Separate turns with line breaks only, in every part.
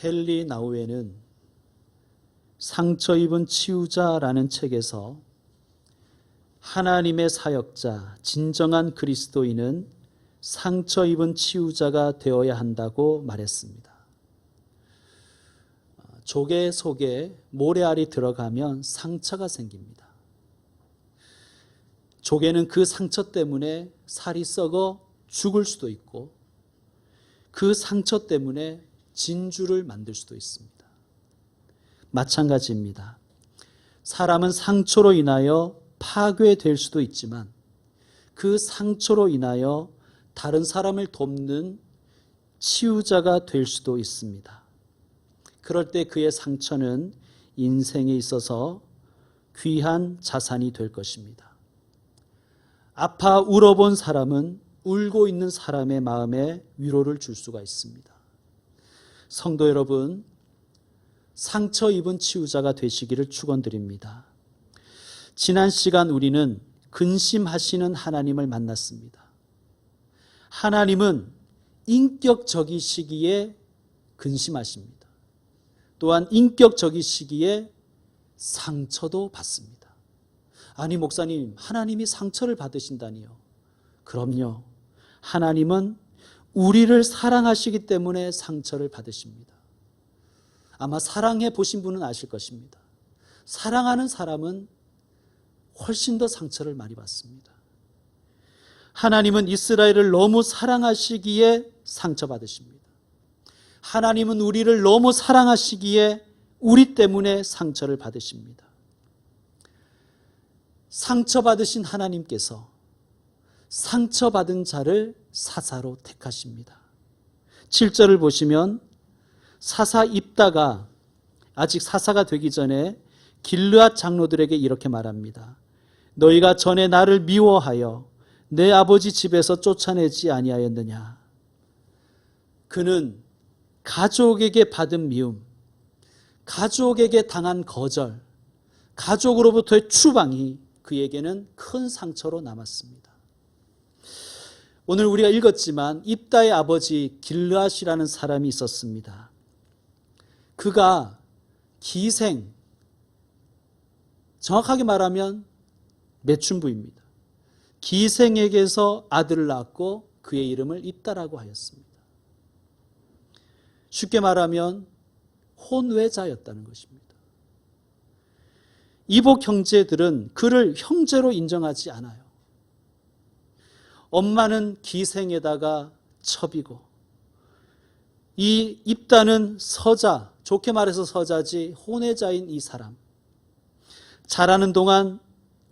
헨리 나우에는 상처 입은 치유자라는 책에서 하나님의 사역자, 진정한 그리스도인은 상처 입은 치유자가 되어야 한다고 말했습니다. 조개 속에 모래알이 들어가면 상처가 생깁니다. 조개는 그 상처 때문에 살이 썩어 죽을 수도 있고 그 상처 때문에 진주를 만들 수도 있습니다. 마찬가지입니다. 사람은 상처로 인하여 파괴될 수도 있지만 그 상처로 인하여 다른 사람을 돕는 치유자가 될 수도 있습니다. 그럴 때 그의 상처는 인생에 있어서 귀한 자산이 될 것입니다. 아파 울어본 사람은 울고 있는 사람의 마음에 위로를 줄 수가 있습니다. 성도 여러분, 상처 입은 치유자가 되시기를 축원드립니다. 지난 시간 우리는 근심하시는 하나님을 만났습니다. 하나님은 인격적이시기에 근심하십니다. 또한 인격적이시기에 상처도 받습니다. 아니 목사님, 하나님이 상처를 받으신다니요? 그럼요. 하나님은 우리를 사랑하시기 때문에 상처를 받으십니다. 아마 사랑해 보신 분은 아실 것입니다. 사랑하는 사람은 훨씬 더 상처를 많이 받습니다. 하나님은 이스라엘을 너무 사랑하시기에 상처받으십니다. 하나님은 우리를 너무 사랑하시기에 우리 때문에 상처를 받으십니다. 상처받으신 하나님께서 상처받은 자를 사사로 택하십니다. 7절을 보시면 사사 입다가 아직 사사가 되기 전에 길르앗 장로들에게 이렇게 말합니다. 너희가 전에 나를 미워하여 내 아버지 집에서 쫓아내지 아니하였느냐. 그는 가족에게 받은 미움, 가족에게 당한 거절, 가족으로부터의 추방이 그에게는 큰 상처로 남았습니다. 오늘 우리가 읽었지만 입다의 아버지 길르앗이라는 사람이 있었습니다. 그가 기생, 정확하게 말하면 매춘부입니다. 기생에게서 아들을 낳았고 그의 이름을 입다라고 하였습니다. 쉽게 말하면 혼외자였다는 것입니다. 이복 형제들은 그를 형제로 인정하지 않아요. 엄마는 기생에다가 첩이고 이 입다는 서자, 좋게 말해서 서자지 혼외자인 이 사람. 자라는 동안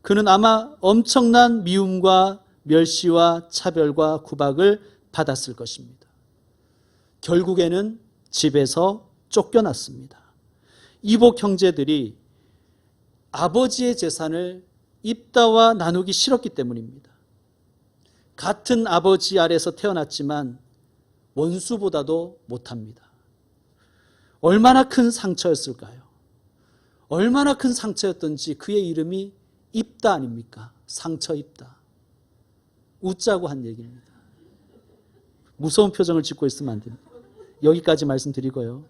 그는 아마 엄청난 미움과 멸시와 차별과 구박을 받았을 것입니다. 결국에는 집에서 쫓겨났습니다. 이복 형제들이 아버지의 재산을 입다와 나누기 싫었기 때문입니다. 같은 아버지 아래서 태어났지만 원수보다도 못합니다. 얼마나 큰 상처였을까요? 얼마나 큰 상처였던지 그의 이름이 입다 아닙니까? 상처 입다. 웃자고 한 얘기입니다. 무서운 표정을 짓고 있으면 안 됩니다. 여기까지 말씀드리고요.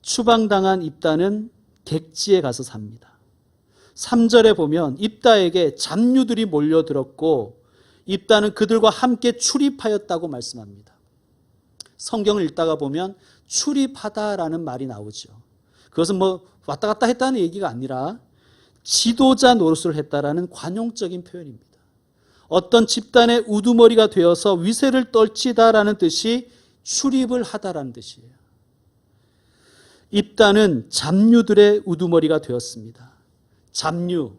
추방당한 입다는 객지에 가서 삽니다. 3절에 보면 입다에게 잡류들이 몰려들었고 입다는 그들과 함께 출입하였다고 말씀합니다. 성경을 읽다가 보면 출입하다라는 말이 나오죠. 그것은 왔다 갔다 했다는 얘기가 아니라 지도자 노릇을 했다라는 관용적인 표현입니다. 어떤 집단의 우두머리가 되어서 위세를 떨치다라는 뜻이 출입을 하다라는 뜻이에요. 입다는 잡류들의 우두머리가 되었습니다. 잡류,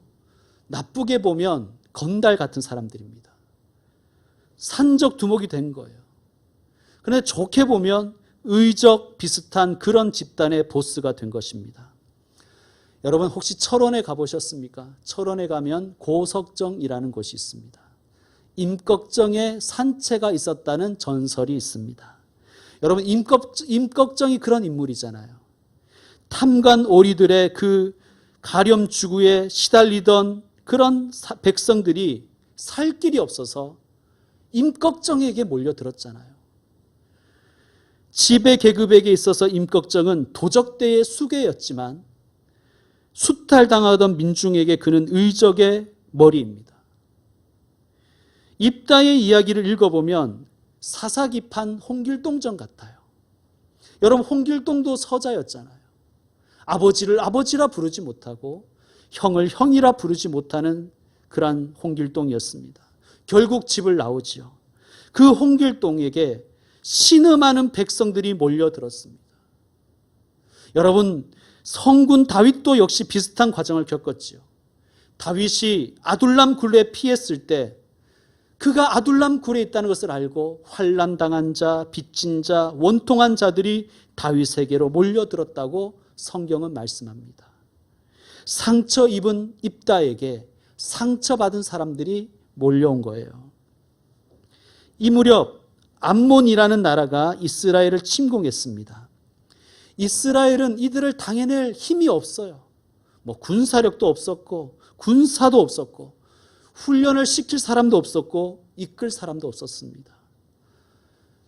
나쁘게 보면 건달 같은 사람들입니다. 산적 두목이 된 거예요. 그런데 좋게 보면 의적 비슷한 그런 집단의 보스가 된 것입니다. 여러분 혹시 철원에 가보셨습니까? 철원에 가면 고석정이라는 곳이 있습니다. 임꺽정에 산채가 있었다는 전설이 있습니다. 여러분 임꺽정이 그런 인물이잖아요. 탐관 오리들의 그 가렴주구에 시달리던 그런 백성들이 살 길이 없어서 임꺽정에게 몰려들었잖아요. 지배 계급에게 있어서 임꺽정은 도적대의 수괴였지만 수탈당하던 민중에게 그는 의적의 머리입니다. 입다의 이야기를 읽어보면 사사기판 홍길동전 같아요. 여러분, 홍길동도 서자였잖아요. 아버지를 아버지라 부르지 못하고 형을 형이라 부르지 못하는 그러한 홍길동이었습니다. 결국 집을 나오지요. 그 홍길동에게 신음하는 백성들이 몰려들었습니다. 여러분, 성군 다윗도 역시 비슷한 과정을 겪었지요. 다윗이 아둘람 굴에 피했을 때 그가 아둘람 굴에 있다는 것을 알고 환난당한 자, 빚진 자, 원통한 자들이 다윗에게로 몰려들었다고 성경은 말씀합니다. 상처 입은 입다에게 상처받은 사람들이 몰려온 거예요. 이 무렵 암몬이라는 나라가 이스라엘을 침공했습니다. 이스라엘은 이들을 당해낼 힘이 없어요. 군사력도 없었고 군사도 없었고 훈련을 시킬 사람도 없었고 이끌 사람도 없었습니다.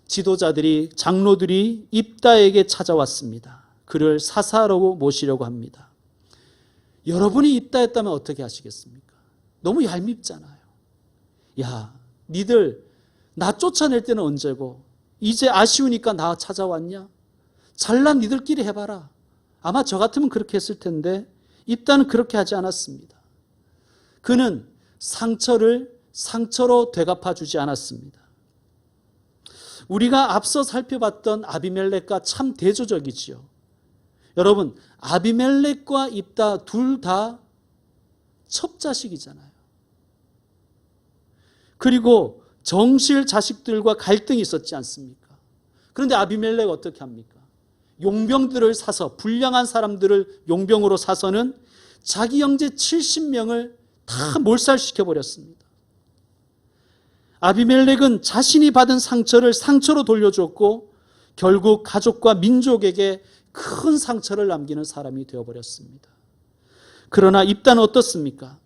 지도자들이, 장로들이 입다에게 찾아왔습니다. 그를 사사로 모시려고 합니다. 여러분이 입다였다면 어떻게 하시겠습니까? 너무 얄밉잖아요. 야, 니들 나 쫓아낼 때는 언제고 이제 아쉬우니까 나 찾아왔냐? 잘난 니들끼리 해봐라. 아마 저 같으면 그렇게 했을 텐데 입다는 그렇게 하지 않았습니다. 그는 상처를 상처로 되갚아 주지 않았습니다. 우리가 앞서 살펴봤던 아비멜렉과 참 대조적이지요. 여러분, 아비멜렉과 입다 둘 다 첩자식이잖아요. 그리고 정실 자식들과 갈등이 있었지 않습니까? 그런데 아비멜렉 어떻게 합니까? 용병들을 사서, 불량한 사람들을 용병으로 사서는 자기 형제 70명을 다 몰살시켜버렸습니다. 아비멜렉은 자신이 받은 상처를 상처로 돌려줬고 결국 가족과 민족에게 큰 상처를 남기는 사람이 되어버렸습니다. 그러나 입다는 어떻습니까?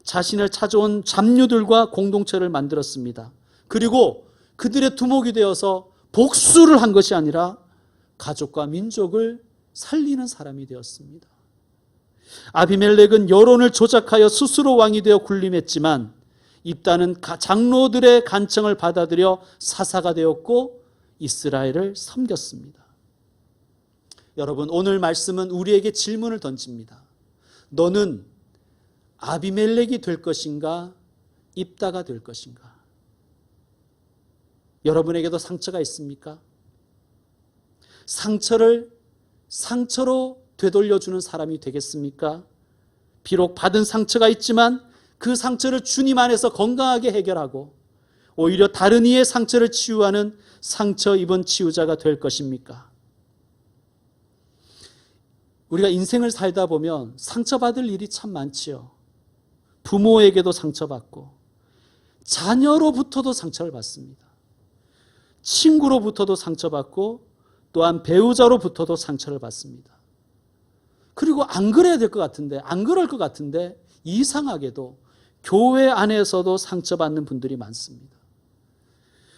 자신을 찾아온 잡류들과 공동체를 만들었습니다. 그리고 그들의 두목이 되어서 복수를 한 것이 아니라 가족과 민족을 살리는 사람이 되었습니다. 아비멜렉은 여론을 조작하여 스스로 왕이 되어 군림했지만 입다는 장로들의 간청을 받아들여 사사가 되었고 이스라엘을 섬겼습니다. 여러분, 오늘 말씀은 우리에게 질문을 던집니다. 너는 아비멜렉이 될 것인가? 입다가 될 것인가? 여러분에게도 상처가 있습니까? 상처를 상처로 되돌려주는 사람이 되겠습니까? 비록 받은 상처가 있지만 그 상처를 주님 안에서 건강하게 해결하고 오히려 다른 이의 상처를 치유하는 상처 입은 치유자가 될 것입니까? 우리가 인생을 살다 보면 상처받을 일이 참 많지요. 부모에게도 상처받고 자녀로부터도 상처를 받습니다. 친구로부터도 상처받고 또한 배우자로부터도 상처를 받습니다. 그리고 안 그래야 될 것 같은데, 안 그럴 것 같은데 이상하게도 교회 안에서도 상처받는 분들이 많습니다.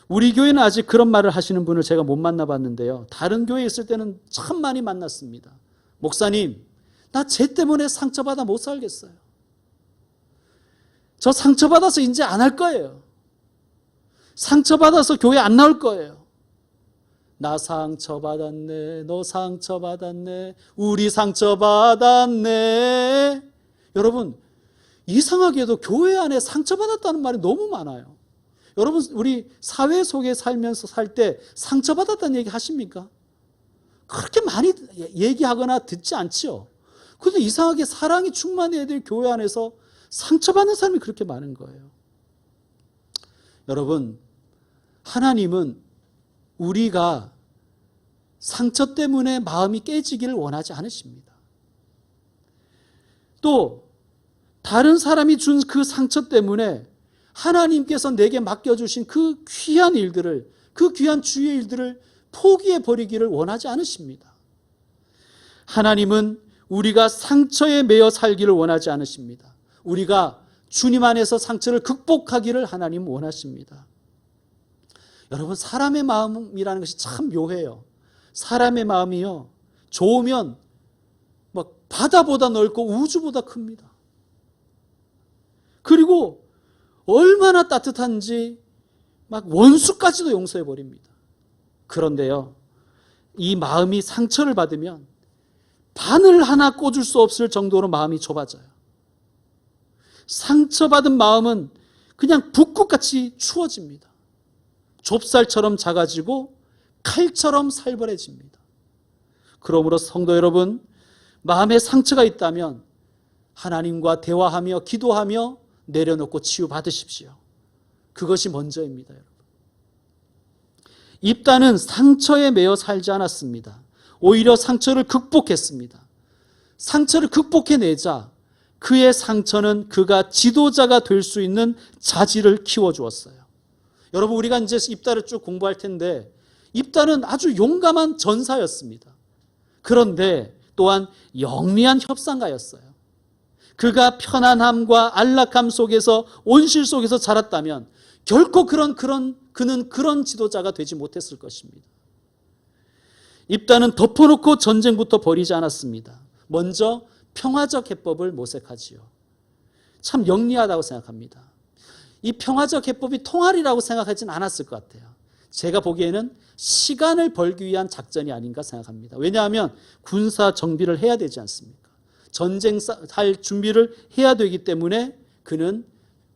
우리 교회는 아직 그런 말을 하시는 분을 제가 못 만나봤는데요. 다른 교회에 있을 때는 참 많이 만났습니다. 목사님, 나 쟤 때문에 상처받아 못 살겠어요. 저 상처받아서 이제 안 할 거예요. 상처받아서 교회 안 나올 거예요. 나 상처받았네, 너 상처받았네, 우리 상처받았네. 여러분, 이상하게도 교회 안에 상처받았다는 말이 너무 많아요. 여러분, 우리 사회 속에 살면서 살 때 상처받았다는 얘기 하십니까? 그렇게 많이 얘기하거나 듣지 않지요. 그런데 이상하게 사랑이 충만해야 될 교회 안에서 상처받는 사람이 그렇게 많은 거예요. 여러분, 하나님은 우리가 상처 때문에 마음이 깨지기를 원하지 않으십니다. 또 다른 사람이 준 그 상처 때문에 하나님께서 내게 맡겨주신 그 귀한 일들을, 그 귀한 주의 일들을 포기해버리기를 원하지 않으십니다. 하나님은 우리가 상처에 매여 살기를 원하지 않으십니다. 우리가 주님 안에서 상처를 극복하기를 하나님 원하십니다. 여러분, 사람의 마음이라는 것이 참 묘해요. 사람의 마음이요, 좋으면 막 바다보다 넓고 우주보다 큽니다. 그리고 얼마나 따뜻한지 막 원수까지도 용서해 버립니다. 그런데요, 이 마음이 상처를 받으면 바늘 하나 꽂을 수 없을 정도로 마음이 좁아져요. 상처받은 마음은 그냥 북극같이 추워집니다. 좁쌀처럼 작아지고 칼처럼 살벌해집니다. 그러므로 성도 여러분, 마음에 상처가 있다면 하나님과 대화하며 기도하며 내려놓고 치유받으십시오. 그것이 먼저입니다, 여러분. 입다는 상처에 매여 살지 않았습니다. 오히려 상처를 극복했습니다. 상처를 극복해내자 그의 상처는 그가 지도자가 될 수 있는 자질을 키워주었어요. 여러분, 우리가 이제 입다를 쭉 공부할 텐데 입다는 아주 용감한 전사였습니다. 그런데 또한 영리한 협상가였어요. 그가 편안함과 안락함 속에서, 온실 속에서 자랐다면 결코 그는 그런 지도자가 되지 못했을 것입니다. 입다는 덮어놓고 전쟁부터 벌이지 않았습니다. 먼저 평화적 해법을 모색하지요. 참 영리하다고 생각합니다. 이 평화적 해법이 통할이라고 생각하진 않았을 것 같아요. 제가 보기에는 시간을 벌기 위한 작전이 아닌가 생각합니다. 왜냐하면 군사 정비를 해야 되지 않습니까? 전쟁할 준비를 해야 되기 때문에 그는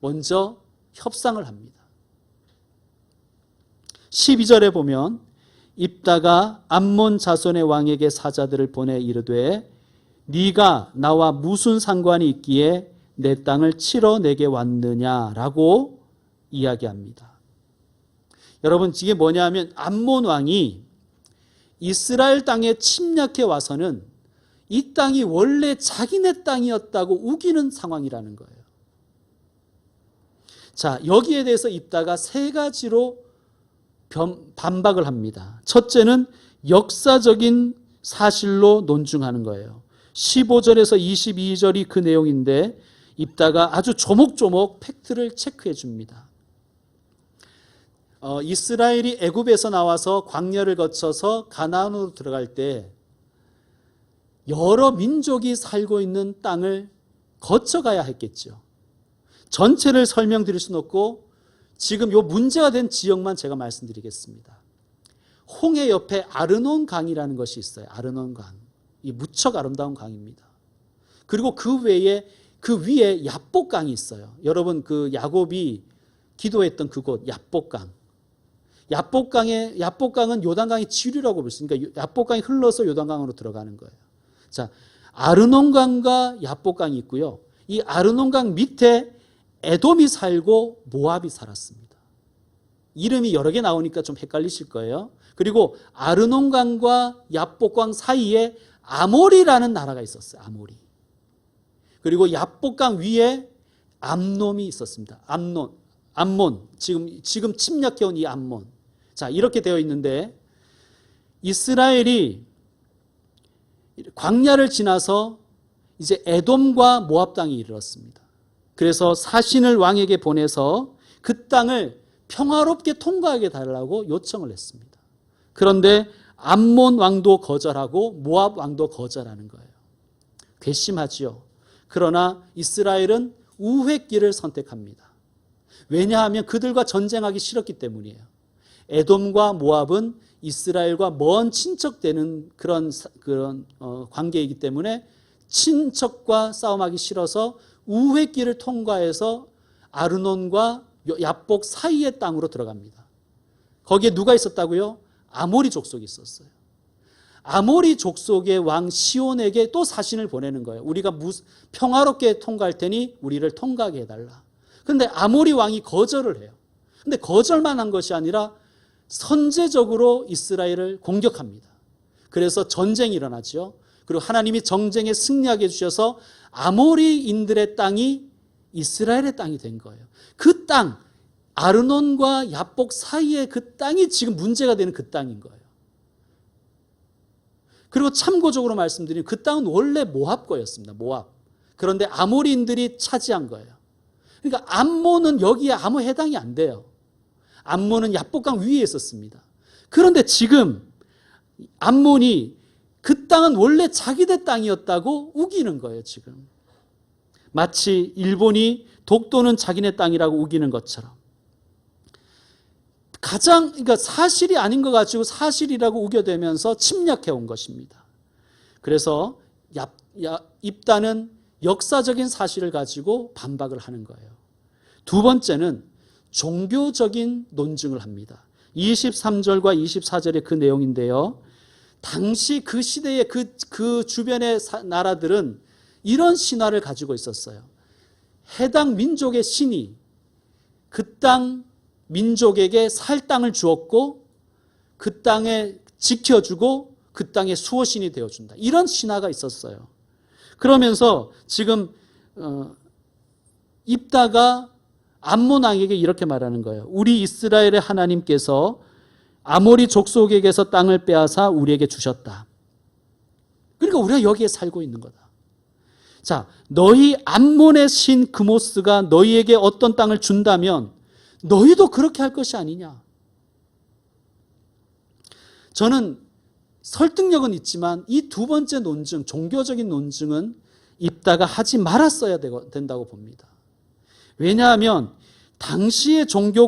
먼저 협상을 합니다. 12절에 보면 입다가 암몬 자손의 왕에게 사자들을 보내 이르되 네가 나와 무슨 상관이 있기에 내 땅을 치러 내게 왔느냐라고 이야기합니다. 여러분, 이게 뭐냐면 암몬 왕이 이스라엘 땅에 침략해 와서는 이 땅이 원래 자기네 땅이었다고 우기는 상황이라는 거예요. 자, 여기에 대해서 입다가 세 가지로 반박을 합니다. 첫째는 역사적인 사실로 논증하는 거예요. 15절에서 22절이 그 내용인데 입다가 아주 조목조목 팩트를 체크해 줍니다. 이스라엘이 애굽에서 나와서 광야를 거쳐서 가나안으로 들어갈 때 여러 민족이 살고 있는 땅을 거쳐가야 했겠죠. 전체를 설명드릴 수는 없고 지금 요 문제가 된 지역만 제가 말씀드리겠습니다. 홍해 옆에 아르논 강이라는 것이 있어요. 아르논 강. 이 무척 아름다운 강입니다. 그리고 그 외에 그 위에 야복강이 있어요. 여러분, 그 야곱이 기도했던 그곳 야복강. 야복강은 요단강의 지류라고 볼 수 있으니까 그러니까 야복강이 흘러서 요단강으로 들어가는 거예요. 자, 아르논강과 야복강이 있고요. 이 아르논강 밑에 에돔이 살고 모압이 살았습니다. 이름이 여러 개 나오니까 좀 헷갈리실 거예요. 그리고 아르논강과 야복강 사이에 아모리라는 나라가 있었어요. 아모리. 그리고 야복강 위에 암몬이 있었습니다. 암몬. 지금 침략해온 이 암몬. 자, 이렇게 되어 있는데 이스라엘이 광야를 지나서 이제 에돔과 모압 땅에 이르렀습니다. 그래서 사신을 왕에게 보내서 그 땅을 평화롭게 통과하게 달라고 요청을 했습니다. 그런데 암몬 왕도 거절하고 모압 왕도 거절하는 거예요. 괘씸하지요. 그러나 이스라엘은 우회의 길을 선택합니다. 왜냐하면 그들과 전쟁하기 싫었기 때문이에요. 에돔과 모압은 이스라엘과 먼 친척되는 그런 관계이기 때문에 친척과 싸움하기 싫어서 우회의 길을 통과해서 아르논과 야복 사이의 땅으로 들어갑니다. 거기에 누가 있었다고요? 아모리 족속이 있었어요. 아모리 족속의 왕 시온에게 또 사신을 보내는 거예요. 우리가 평화롭게 통과할 테니 우리를 통과하게 해달라. 그런데 아모리 왕이 거절을 해요. 그런데 거절만 한 것이 아니라 선제적으로 이스라엘을 공격합니다. 그래서 전쟁이 일어나죠. 그리고 하나님이 전쟁에 승리하게 해주셔서 아모리인들의 땅이 이스라엘의 땅이 된 거예요. 그 땅, 아르논과 야복 사이에 그 땅이 지금 문제가 되는 그 땅인 거예요. 그리고 참고적으로 말씀드리면 그 땅은 원래 모압 거였습니다. 모압. 그런데 아모리인들이 차지한 거예요. 그러니까 암몬은 여기에 아무 해당이 안 돼요. 암몬은 야복강 위에 있었습니다. 그런데 지금 암몬이 그 땅은 원래 자기네 땅이었다고 우기는 거예요, 지금. 마치 일본이 독도는 자기네 땅이라고 우기는 것처럼. 그러니까 사실이 아닌 거 가지고 사실이라고 우겨대면서 침략해 온 것입니다. 그래서 입다는 역사적인 사실을 가지고 반박을 하는 거예요. 두 번째는 종교적인 논증을 합니다. 23절과 24절의 그 내용인데요. 당시 그 시대의 그 주변의 나라들은 이런 신화를 가지고 있었어요. 해당 민족의 신이 그 땅 민족에게 살 땅을 주었고 그 땅에 지켜주고 그 땅의 수호신이 되어준다. 이런 신화가 있었어요. 그러면서 지금 입다가 암몬 왕에게 이렇게 말하는 거예요. 우리 이스라엘의 하나님께서 아모리 족속에게서 땅을 빼앗아 우리에게 주셨다. 그러니까 우리가 여기에 살고 있는 거다. 자, 너희 암몬의 신 그모스가 너희에게 어떤 땅을 준다면 너희도 그렇게 할 것이 아니냐. 저는 설득력은 있지만 이 두 번째 논증, 종교적인 논증은 입다가 하지 말았어야 된다고 봅니다. 왜냐하면 당시의 종교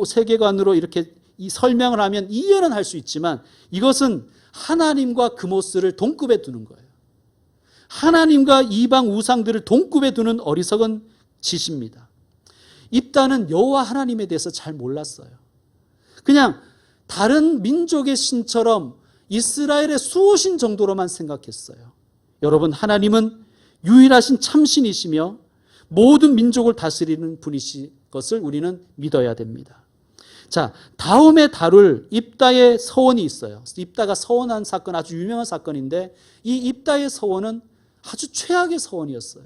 세계관으로 이렇게 이 설명을 하면 이해는 할 수 있지만 이것은 하나님과 그모스를 동급에 두는 거예요. 하나님과 이방 우상들을 동급에 두는 어리석은 짓입니다. 입다는 여호와 하나님에 대해서 잘 몰랐어요. 그냥 다른 민족의 신처럼 이스라엘의 수호신 정도로만 생각했어요. 여러분, 하나님은 유일하신 참신이시며 모든 민족을 다스리는 분이신 것을 우리는 믿어야 됩니다. 자, 다음에 다룰 입다의 서원이 있어요. 입다가 서원한 사건, 아주 유명한 사건인데 이 입다의 서원은 아주 최악의 서원이었어요.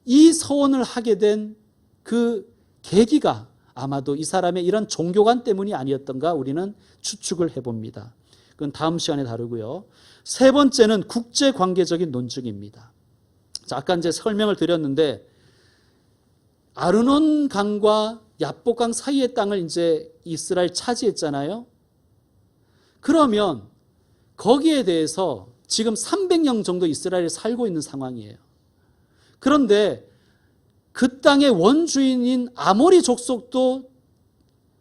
이 서원을 하게 된 그 계기가 아마도 이 사람의 이런 종교관 때문이 아니었던가 우리는 추측을 해봅니다. 그건 다음 시간에 다루고요. 세 번째는 국제관계적인 논증입니다. 자, 아까 이제 설명을 드렸는데 아르논 강과 야복강 사이의 땅을 이제 이스라엘 차지했잖아요. 그러면 거기에 대해서 지금 300년 정도 이스라엘에 살고 있는 상황이에요. 그런데 그 땅의 원주인인 아모리 족속도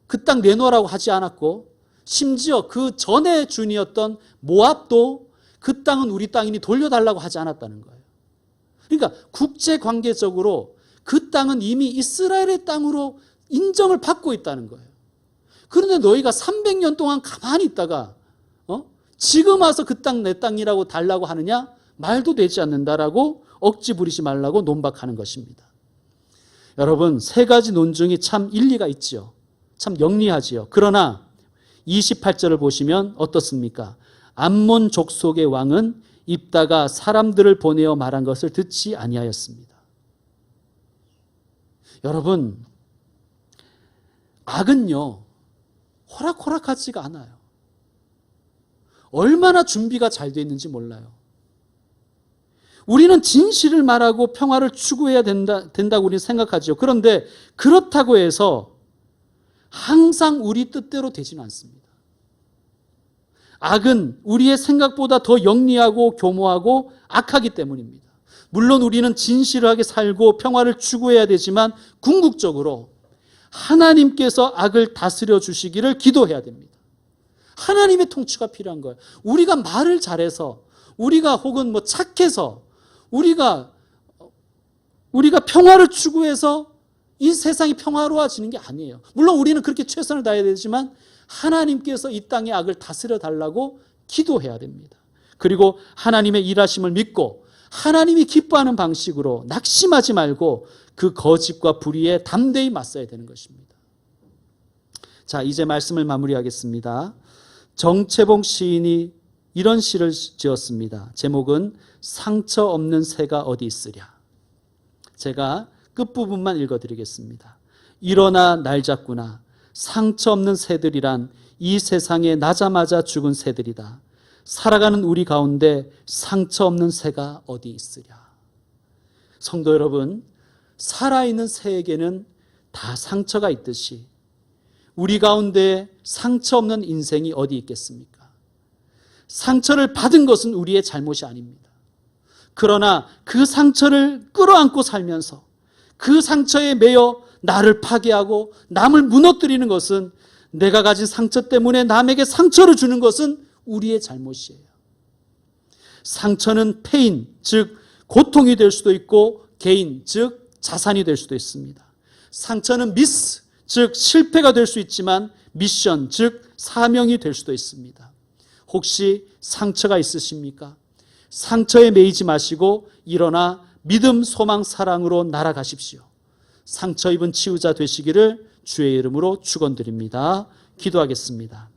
그 땅 내놓으라고 하지 않았고 심지어 그 전에 주인이었던 모압도 그 땅은 우리 땅이니 돌려달라고 하지 않았다는 거예요. 그러니까 국제관계적으로 그 땅은 이미 이스라엘의 땅으로 인정을 받고 있다는 거예요. 그런데 너희가 300년 동안 가만히 있다가 지금 와서 그 땅 내 땅이라고 달라고 하느냐? 말도 되지 않는다라고 억지 부리지 말라고 논박하는 것입니다. 여러분, 세 가지 논증이 참 일리가 있지요. 참 영리하지요. 그러나 28절을 보시면 어떻습니까? 암몬 족속의 왕은 입다가 사람들을 보내어 말한 것을 듣지 아니하였습니다. 여러분, 악은요 호락호락하지가 않아요. 얼마나 준비가 잘 되어 있는지 몰라요. 우리는 진실을 말하고 평화를 추구해야 된다고 우리는 생각하죠. 그런데 그렇다고 해서 항상 우리 뜻대로 되지는 않습니다. 악은 우리의 생각보다 더 영리하고 교모하고 악하기 때문입니다. 물론 우리는 진실하게 살고 평화를 추구해야 되지만 궁극적으로 하나님께서 악을 다스려 주시기를 기도해야 됩니다. 하나님의 통치가 필요한 거예요. 우리가 말을 잘해서 우리가 혹은 착해서 우리가 평화를 추구해서 이 세상이 평화로워지는 게 아니에요. 물론 우리는 그렇게 최선을 다해야 되지만 하나님께서 이 땅의 악을 다스려 달라고 기도해야 됩니다. 그리고 하나님의 일하심을 믿고 하나님이 기뻐하는 방식으로 낙심하지 말고 그 거짓과 불의에 담대히 맞서야 되는 것입니다. 자, 이제 말씀을 마무리하겠습니다. 정채봉 시인이 이런 시를 지었습니다. 제목은 상처 없는 새가 어디 있으랴. 제가 끝부분만 읽어드리겠습니다. 일어나 날 잡구나. 상처 없는 새들이란 이 세상에 나자마자 죽은 새들이다. 살아가는 우리 가운데 상처 없는 새가 어디 있으랴. 성도 여러분, 살아있는 새에게는 다 상처가 있듯이 우리 가운데 상처 없는 인생이 어디 있겠습니까? 상처를 받은 것은 우리의 잘못이 아닙니다. 그러나 그 상처를 끌어안고 살면서 그 상처에 매여 나를 파괴하고 남을 무너뜨리는 것은, 내가 가진 상처 때문에 남에게 상처를 주는 것은 우리의 잘못이에요. 상처는 페인, 즉 고통이 될 수도 있고 게인, 즉 자산이 될 수도 있습니다. 상처는 미스, 즉 실패가 될 수 있지만 미션, 즉 사명이 될 수도 있습니다. 혹시 상처가 있으십니까? 상처에 매이지 마시고 일어나 믿음, 소망, 사랑으로 날아가십시오. 상처 입은 치유자 되시기를 주의 이름으로 축원드립니다. 기도하겠습니다.